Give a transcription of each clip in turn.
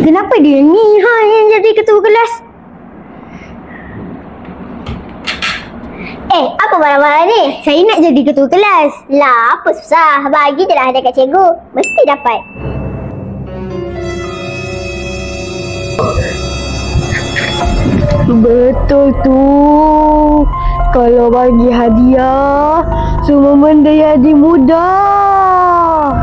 Kenapa dia ni yang jadi ketua kelas? Apa marah-marah ni? Saya nak jadi ketua kelas. Lah, apa susah? Bagi je lah dekat cikgu. Mesti dapat. Betul tu. Kalau bagi hadiah, semua benda jadi mudah.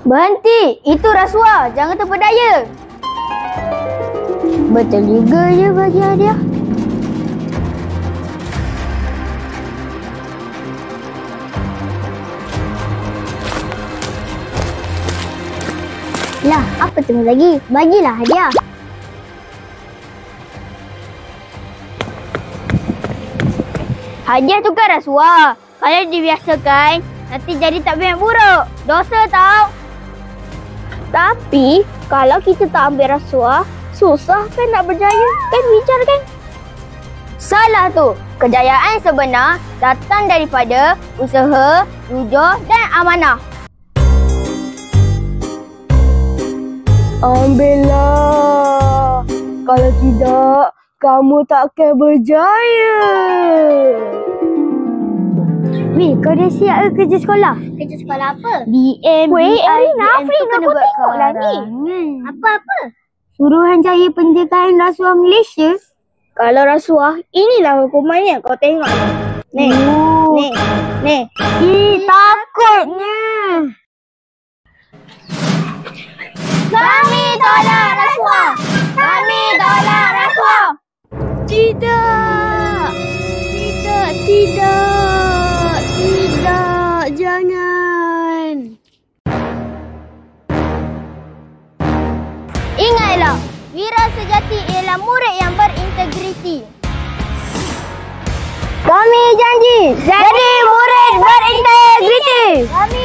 Berhenti! Itu rasuah. Jangan terpedaya. Betul juga je bagi hadiah. Lah, apa tunggu lagi? Bagilah hadiah. Hadiah tu kan rasuah. Kalau dibiasakan, nanti jadi tak banyak buruk. Dosa tau. Tapi, kalau kita tak ambil rasuah, susah kan nak berjaya? Kan bicara kan? Salah tu. Kejayaan sebenar datang daripada usaha, jujur dan amanah. Ambillah. Kalau tidak, kamu tak akan berjaya. Weh, kau dah siap ke kerja sekolah? Kerja sekolah apa? BM, Weh, Nafrin, aku tengoklah ni. Apa-apa? Suruhanjaya Pencegahan Rasuah Malaysia. Kalau rasuah, inilah hukumannya. Kau tengok. Ni. Takutnya. Kami tolak rasuah! Kami tolak rasuah! Tidak, jangan. Ingatlah, wira sejati ialah murid yang berintegriti. Kami janji jadi murid berintegriti. Kami